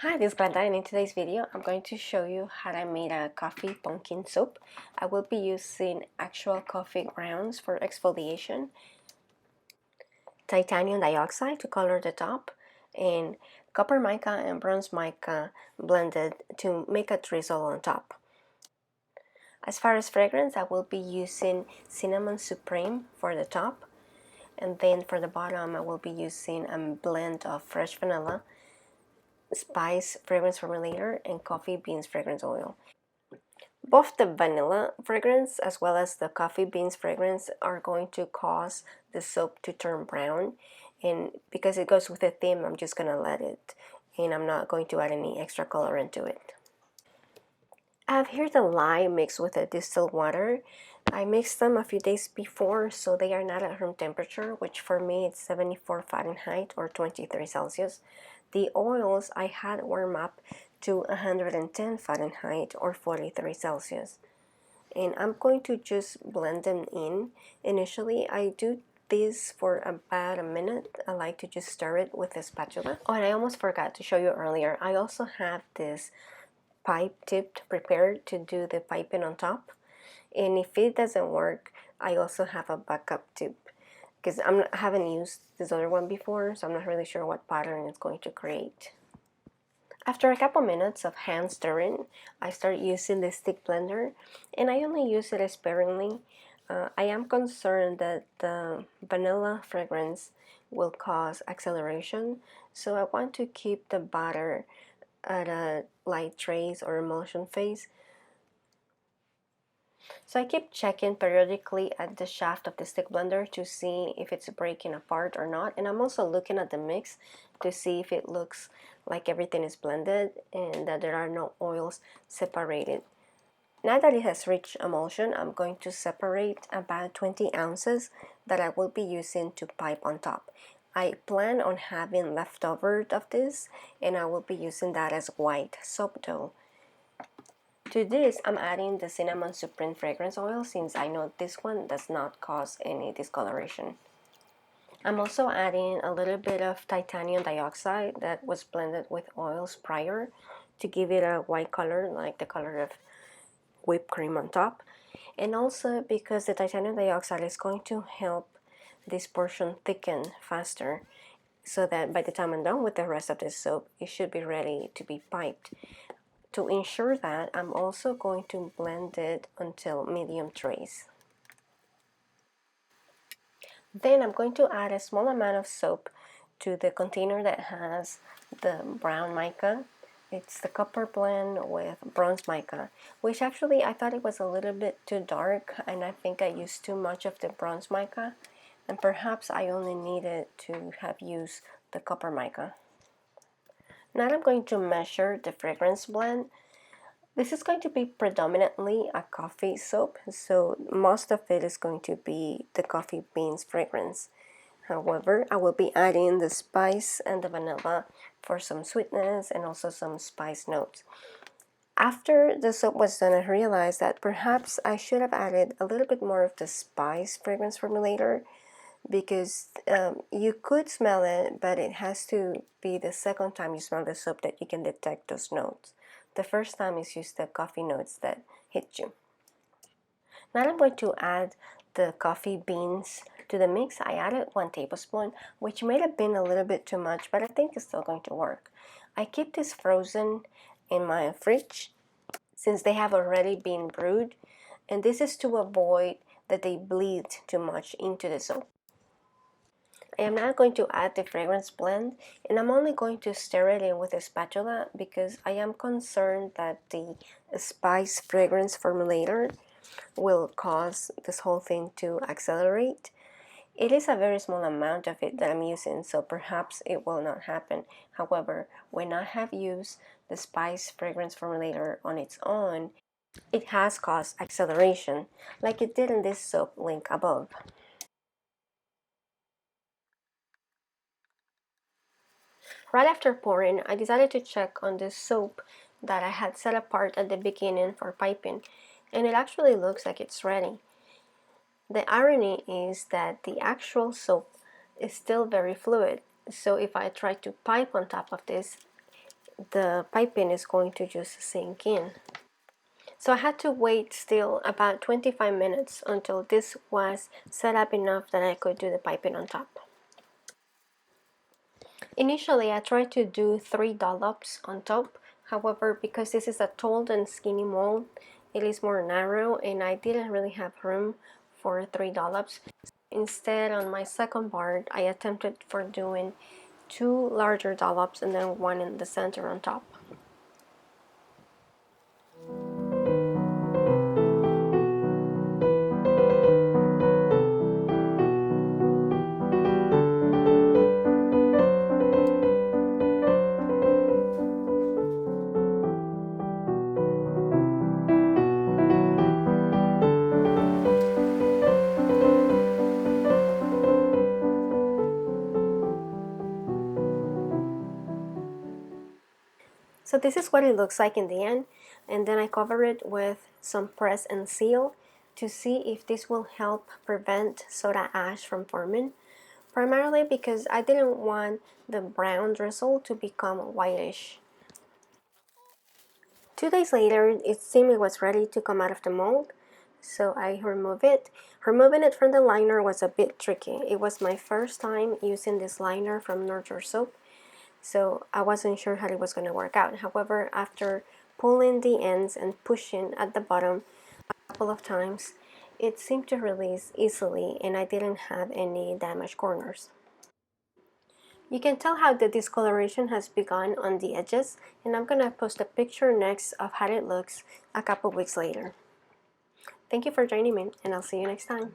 Hi, this is Glenda, and in today's video I'm going to show you how I made a coffee pumpkin soap. I will be using actual coffee grounds for exfoliation, titanium dioxide to color the top, and copper mica and bronze mica blended to make a drizzle on top. As far as fragrance, I will be using cinnamon supreme for the top, and then for the bottom I will be using a blend of fresh vanilla, spice fragrance formulator, and coffee beans fragrance oil. Both the vanilla fragrance as well as the coffee beans fragrance are going to cause the soap to turn brown, and because it goes with the theme, I'm just gonna let it, and I'm not going to add any extra colorant to it. I have here the lye mixed with the distilled water. I mixed them a few days before, so they are not at room temperature, which for me it's 74 Fahrenheit or 23 Celsius. The oils I had warm up to 110 Fahrenheit or 43 Celsius. And I'm going to just blend them in. Initially, I do this for about a minute. I like to just stir it with a spatula. Oh, and I almost forgot to show you earlier, I also have this pipe tip prepared to do the piping on top, and if it doesn't work, I also have a backup tip because I haven't used this other one before, so I'm not really sure what pattern it's going to create. After a couple minutes of hand stirring, I start using the stick blender, and I only use it sparingly. I am concerned that the vanilla fragrance will cause acceleration, so I want to keep the batter at a light trace or emulsion phase. So I keep checking periodically at the shaft of the stick blender to see if it's breaking apart or not, and I'm also looking at the mix to see if it looks like everything is blended and that there are no oils separated. Now that it has reached emulsion, I'm going to separate about 20 ounces that I will be using to pipe on top. I plan on having leftover of this, and I will be using that as white soap dough. To this, I'm adding the cinnamon supreme fragrance oil since I know this one does not cause any discoloration. I'm also adding a little bit of titanium dioxide that was blended with oils prior to give it a white color, like the color of whipped cream on top. And also because the titanium dioxide is going to help this portion thicken faster, so that by the time I'm done with the rest of the soap, it should be ready to be piped. To ensure that, I'm also going to blend it until medium trace. Then I'm going to add a small amount of soap to the container that has the brown mica. It's the copper blend with bronze mica, which actually I thought it was a little bit too dark, and I think I used too much of the bronze mica, and perhaps I only needed to have used the copper mica. Now I'm going to measure the fragrance blend. This is going to be predominantly a coffee soap, so most of it is going to be the coffee beans fragrance. However, I will be adding the spice and the vanilla for some sweetness and also some spice notes. After the soap was done, I realized that perhaps I should have added a little bit more of the spice fragrance formulator, because you could smell it, but it has to be the second time you smell the soap that you can detect those notes. The first time is just the coffee notes that hit you. Now I'm going to add the coffee beans to the mix. I added 1 tablespoon, which may have been a little bit too much, but I think it's still going to work. I keep this frozen in my fridge since they have already been brewed, and this is to avoid that they bleed too much into the soap. I am now going to add the fragrance blend, and I'm only going to stir it in with a spatula because I am concerned that the spice fragrance formulator will cause this whole thing to accelerate. It is a very small amount of it that I'm using, so perhaps it will not happen. However, when I have used the spice fragrance formulator on its own, it has caused acceleration, like it did in this soap link above. Right after pouring, I decided to check on this soap that I had set apart at the beginning for piping, and it actually looks like it's ready. The irony is that the actual soap is still very fluid, so if I try to pipe on top of this, the piping is going to just sink in. So I had to wait still about 25 minutes until this was set up enough that I could do the piping on top. Initially, I tried to do 3 dollops on top. However, because this is a tall and skinny mold, it is more narrow and I didn't really have room for 3 dollops. Instead, on my second part, I attempted for doing 2 larger dollops and then 1 in the center on top. So this is what it looks like in the end, and then I cover it with some press and seal to see if this will help prevent soda ash from forming, primarily because I didn't want the brown drizzle to become whitish. 2 days later, it seemed it was ready to come out of the mold, so I removed it. Removing it from the liner was a bit tricky. It was my first time using this liner from Nurture Soap, so I wasn't sure how it was going to work out. However, after pulling the ends and pushing at the bottom a couple of times, it seemed to release easily and I didn't have any damaged corners. You can tell how the discoloration has begun on the edges, and I'm going to post a picture next of how it looks a couple weeks later. Thank you for joining me, and I'll see you next time.